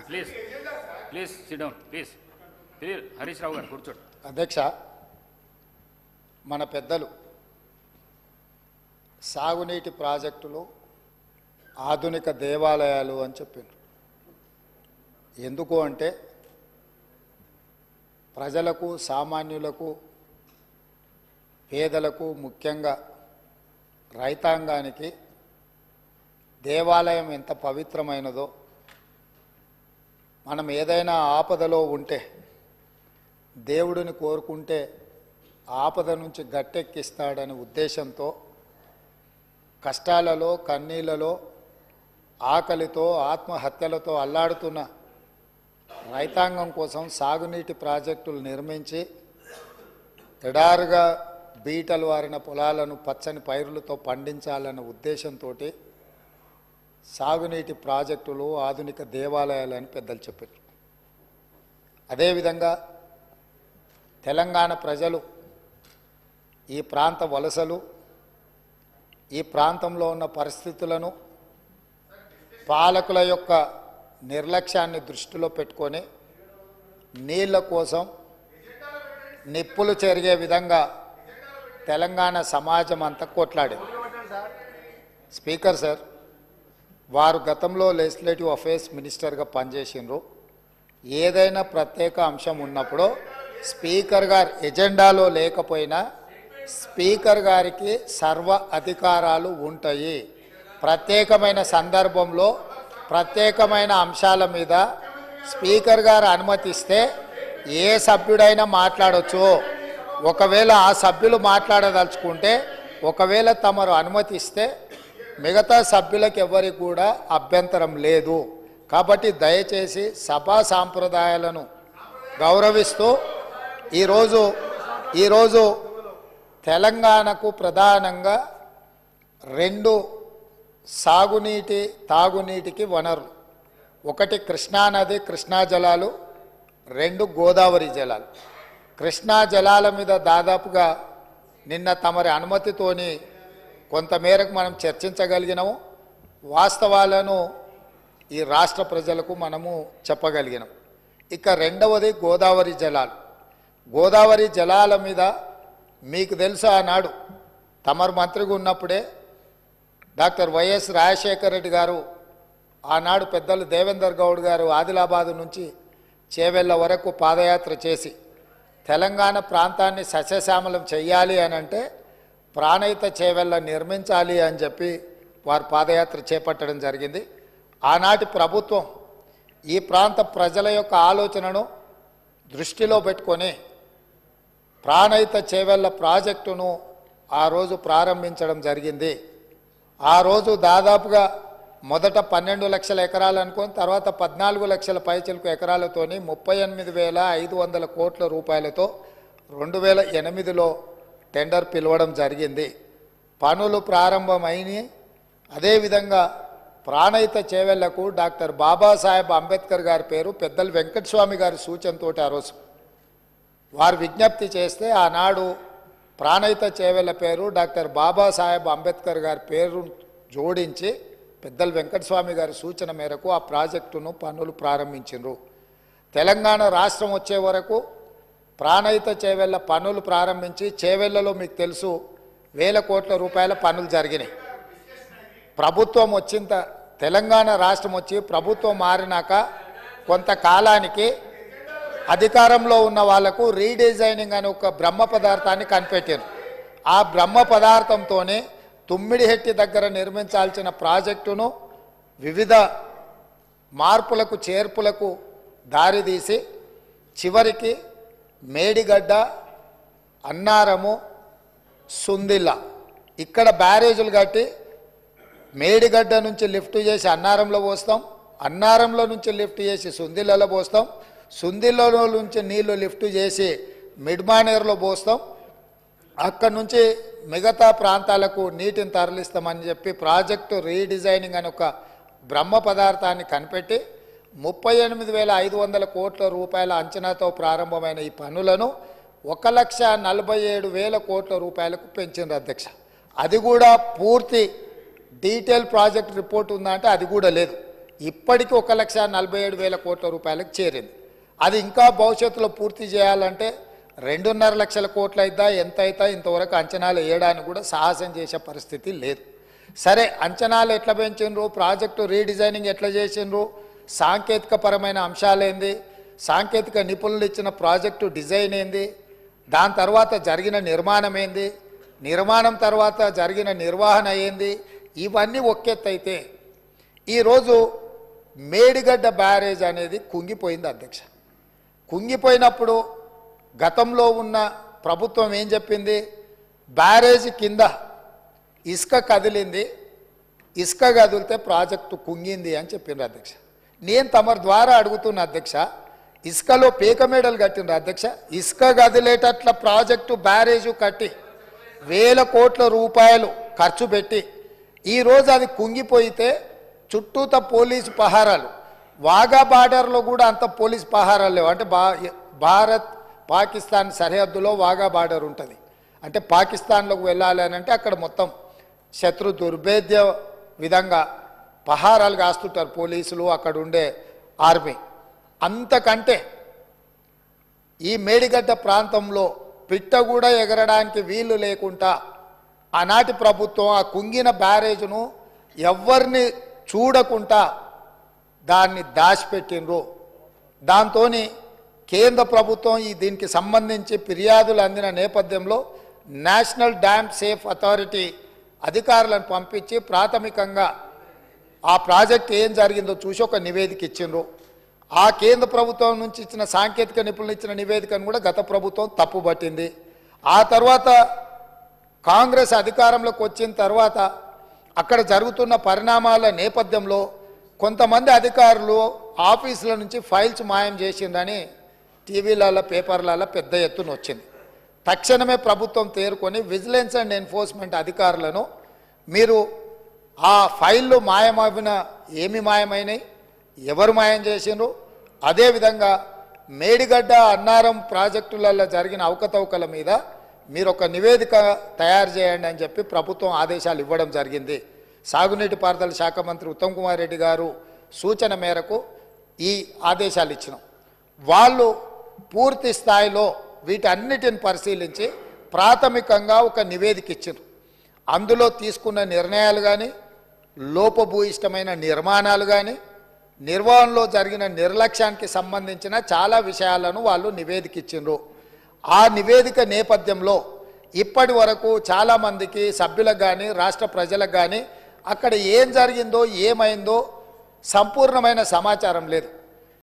Please please sit down please. Harish Rao గారు కూర్చోండి. అధ్యక్ష, మన పెద్దలు సాగునీటి ప్రాజెక్టులు ఆధునిక దేవాలయాలు అని చెప్పారు. ఎందుకు అంటే ప్రజలకు, సామాన్యులకు, పేదలకు, ముఖ్యంగా రైతాంగానికి దేవాలయం ఎంత పవిత్రమైనదో, మనం ఏదైనా ఆపదలో ఉంటే దేవుడిని కోరుకుంటే ఆపద నుంచి గట్టెక్కిస్తాడనే ఉద్దేశంతో కష్టాలలో, కన్నీళ్లలో, ఆకలితో, ఆత్మహత్యలతో అల్లాడుతున్న రైతాంగం కోసం సాగునీటి ప్రాజెక్టులు నిర్మించి ఎడారుగా బీటలు వారిన పొలాలను పచ్చని పైరులతో పండించాలన్న ఉద్దేశంతో సాగునీటి ప్రాజెక్టులు ఆధునిక దేవాలయాలని పెద్దలు చెప్పారు. అదేవిధంగా తెలంగాణ ప్రజలు, ఈ ప్రాంత వలసలు, ఈ ప్రాంతంలో ఉన్న పరిస్థితులను, పాలకుల యొక్క నిర్లక్ష్యాన్ని దృష్టిలో పెట్టుకొని నీళ్ల కోసం నిప్పులు చెరిగే విధంగా తెలంగాణ సమాజం అంతా కొట్లాడింది. స్పీకర్ సార్, వారు గతంలో లెజిస్లేటివ్ అఫేర్స్ మినిస్టర్గా పనిచేసినారు. ఏదైనా ప్రత్యేక అంశం ఉన్నప్పుడు స్పీకర్ గారు ఎజెండాలో లేకపోయినా స్పీకర్ గారికి సర్వ అధికారాలు ఉంటాయి. ప్రత్యేకమైన సందర్భంలో ప్రత్యేకమైన అంశాల మీద స్పీకర్ గారు అనుమతిస్తే ఏ సభ్యుడైనా మాట్లాడవచ్చు. ఒకవేళ ఆ సభ్యులు మాట్లాడదలుచుకుంటే, ఒకవేళ తమరు అనుమతిస్తే మిగతా సభ్యులకు ఎవరికి కూడా అభ్యంతరం లేదు. కాబట్టి దయచేసి సభా సాంప్రదాయాలను గౌరవిస్తూ ఈరోజు తెలంగాణకు ప్రధానంగా రెండు సాగునీటి, తాగునీటికి వనరులు. ఒకటి కృష్ణానది, కృష్ణా జలాలు, రెండు గోదావరి జలాలు. కృష్ణా జలాల మీద దాదాపుగా నిన్న తమరి అనుమతితోని కొంతమేరకు మనం చర్చించగలిగినాము. వాస్తవాలను ఈ రాష్ట్ర ప్రజలకు మనము చెప్పగలిగినాం. ఇక రెండవది గోదావరి జలాలు. గోదావరి జలాల మీద మీకు తెలుసు, ఆనాడు తమరు మంత్రిగా ఉన్నప్పుడే డాక్టర్ వైఎస్ రాజశేఖర రెడ్డి గారు, ఆనాడు పెద్దలు దేవేందర్ గౌడ్ గారు ఆదిలాబాదు నుంచి చేవెళ్ళ వరకు పాదయాత్ర చేసి తెలంగాణ ప్రాంతాన్ని సస్యశ్యామలం చేయాలి అని అంటే ప్రాణహిత చేవెళ్ళ నిర్మించాలి అని చెప్పి వారు పాదయాత్ర చేపట్టడం జరిగింది. ఆనాటి ప్రభుత్వం ఈ ప్రాంత ప్రజల యొక్క ఆలోచనను దృష్టిలో పెట్టుకొని ప్రాణహిత చేవెళ్ళ ప్రాజెక్టును ఆ రోజు ప్రారంభించడం జరిగింది. ఆ రోజు దాదాపుగా మొదట 12 లక్షల ఎకరాలు అనుకొని తర్వాత 14 లక్షల పైచిలకు ఎకరాలతోని 38,500 కోట్ల రూపాయలతో 2008లో టెండర్ పిలవడం జరిగింది. పనులు ప్రారంభమైనవి. అదేవిధంగా ప్రాణహిత చేవెళ్లకు డాక్టర్ బాబాసాహెబ్ అంబేద్కర్ గారి పేరు పెద్దలు వెంకటస్వామి గారి సూచనతో ఆ రోజు వారు విజ్ఞప్తి చేస్తే ఆనాడు ప్రాణహిత చేవెళ్ల పేరు డాక్టర్ బాబాసాహెబ్ అంబేద్కర్ గారి పేరు జోడించి పెద్దలు వెంకటస్వామి గారి సూచన మేరకు ఆ ప్రాజెక్టును పనులు ప్రారంభించారు. తెలంగాణ రాష్ట్రం వచ్చే వరకు ప్రాణహిత చేవెళ్ల పనులు ప్రారంభించి చేవెళ్లలో మీకు తెలుసు 1000 కోట్ల రూపాయల పనులు జరిగినాయి. ప్రభుత్వం వచ్చింత తెలంగాణ రాష్ట్రం వచ్చి ప్రభుత్వం మారినాక కొంతకాలానికి అధికారంలో ఉన్న వాళ్లకు రీడిజైనింగ్ అనే ఒక బ్రహ్మ పదార్థాన్ని కనిపెట్టారు. ఆ బ్రహ్మ పదార్థంతోనే తుమ్మిడిహెట్టి దగ్గర నిర్మించాల్సిన ప్రాజెక్టును వివిధ మార్పులకు, చేర్పులకు దారితీసి చివరికి మేడిగడ్డ, అన్నారము, సుందిల్ల ఇక్కడ బ్యారేజీలు కట్టి మేడిగడ్డ నుంచి లిఫ్ట్ చేసి అన్నారంలో పోస్తాం, అన్నారంలో నుంచి లిఫ్ట్ చేసి సుందిల్లలో పోస్తాం, సుందిల్లలో నుంచి నీళ్లు లిఫ్ట్ చేసి మిడ్మానేరులో పోస్తాం, అక్కడి నుంచి మిగతా ప్రాంతాలకు నీటిని తరలిస్తామని చెప్పి ప్రాజెక్టు రీడిజైనింగ్ అని ఒక బ్రహ్మ పదార్థాన్ని కనిపెట్టి 38,500 కోట్ల రూపాయల అంచనాతో ప్రారంభమైన ఈ పనులను 1,47,000 కోట్ల రూపాయలకు పెంచింది అధ్యక్ష. అది కూడా పూర్తి డీటెయిల్ ప్రాజెక్ట్ రిపోర్ట్ ఉందంటే అది కూడా లేదు. ఇప్పటికీ 1,47,000 కోట్ల రూపాయలకు చేరింది. అది ఇంకా భవిష్యత్తులో పూర్తి చేయాలంటే 2.5 లక్షల కోట్లు అయిద్దా ఎంత అవుతా ఇంతవరకు అంచనాలు వేయడానికి కూడా సాహసం చేసే పరిస్థితి లేదు. సరే, అంచనాలు ఎట్లా పెంచిండ్రు, ప్రాజెక్టు రీడిజైనింగ్ ఎట్లా చేసిండ్రు, సాంకేతికపరమైన అంశాలేంది, సాంకేతిక నిపుణులు ఇచ్చిన ప్రాజెక్టు డిజైన్ ఏంది, దాని తర్వాత జరిగిన నిర్మాణం ఏంది, నిర్మాణం తర్వాత జరిగిన నిర్వహణ ఏంది, ఇవన్నీ ఒక్కెత్తైతే ఈరోజు మేడిగడ్డ బ్యారేజ్ అనేది కుంగిపోయింది అధ్యక్ష. కుంగిపోయినప్పుడు గతంలో ఉన్న ప్రభుత్వం ఏం చెప్పింది, బ్యారేజ్ కింద ఇసుక కదిలింది, ఇసుక కదిలితే ప్రాజెక్టు కుంగింది అని చెప్పిండ్రు అధ్యక్ష. నేను తమరి ద్వారా అడుగుతున్న అధ్యక్ష, ఇసుకలో పీకమేడలు కట్టిండ్రు అధ్యక్ష. ఇసుక కదిలేటట్ల ప్రాజెక్టు బ్యారేజు కట్టి 1,000 కోట్ల రూపాయలు ఖర్చు పెట్టి ఈరోజు అది కుంగిపోయితే చుట్టూత పోలీసు పహారాలు, వాఘా బార్డర్లో కూడా అంత పోలీసు పహారాలు లేవు. అంటే భారత్ పాకిస్తాన్ సరిహద్దులో వాఘా బార్డర్ ఉంటుంది. అంటే పాకిస్తాన్లోకి వెళ్ళాలి అని అంటే అక్కడ మొత్తం శత్రు దుర్భేద్య విధంగా పహారాలు కాస్తుంటారు పోలీసులు, అక్కడ ఉండే ఆర్మీ. అంతకంటే ఈ మేడిగడ్డ ప్రాంతంలో పిట్ట కూడా ఎగరడానికి వీలు లేకుండా ఆనాటి ప్రభుత్వం ఆ కుంగిన బ్యారేజ్ను ఎవరిని చూడకుండా దాన్ని దాచిపెట్టినరు. దాంతో కేంద్ర ప్రభుత్వం దీనికి సంబంధించి ఫిర్యాదులు అందిన నేపథ్యంలో నేషనల్ డ్యామ్ సేఫ్ అథారిటీ అధికారులను పంపించి ప్రాథమికంగా ఆ ప్రాజెక్ట్ ఏం జరిగిందో చూసి ఒక నివేదిక ఇచ్చిండ్రు. ఆ కేంద్ర ప్రభుత్వం నుంచి ఇచ్చిన సాంకేతిక నిపుణులు ఇచ్చిన నివేదికను కూడా గత ప్రభుత్వం తప్పుపట్టింది. ఆ తర్వాత కాంగ్రెస్ అధికారంలోకి వచ్చిన తర్వాత అక్కడ జరుగుతున్న పరిణామాల నేపథ్యంలో కొంతమంది అధికారులు ఆఫీసుల నుంచి ఫైల్స్ మాయం చేసిందని టీవీలలో పేపర్లలో పెద్ద ఎత్తున వచ్చింది. తక్షణమే ప్రభుత్వం తేరుకొని విజిలెన్స్ అండ్ ఎన్ఫోర్స్మెంట్ అధికారులను మీరు ఆ ఫైళ్ళు మాయమవిన ఏమి మాయమైనాయి, ఎవరు మాయం చేసిండ్రు, అదేవిధంగా మేడిగడ్డ అన్నారం ప్రాజెక్టులలో జరిగిన అవకతవకల మీద మీరు ఒక నివేదిక తయారు చేయండి అని చెప్పి ప్రభుత్వం ఆదేశాలు ఇవ్వడం జరిగింది. సాగునీటి పారుదల శాఖ మంత్రి ఉత్తమ్ కుమార్ రెడ్డి గారు సూచన మేరకు ఈ ఆదేశాలు ఇచ్చినాం. వాళ్ళు పూర్తి స్థాయిలో వీటన్నిటిని పరిశీలించి ప్రాథమికంగా ఒక నివేదిక ఇచ్చారు. అందులో తీసుకున్న నిర్ణయాలు కానీ, లోపభూయిష్టమైన నిర్మాణాలు కానీ, నిర్వహణలో జరిగిన నిర్లక్ష్యానికి సంబంధించిన చాలా విషయాలను వాళ్ళు నివేదిక ఇచ్చిండ్రు. ఆ నివేదిక నేపథ్యంలో ఇప్పటి వరకు చాలామందికి సభ్యులకు కానీ రాష్ట్ర ప్రజలకు కానీ అక్కడ ఏం జరిగిందో ఏమైందో సంపూర్ణమైన సమాచారం లేదు.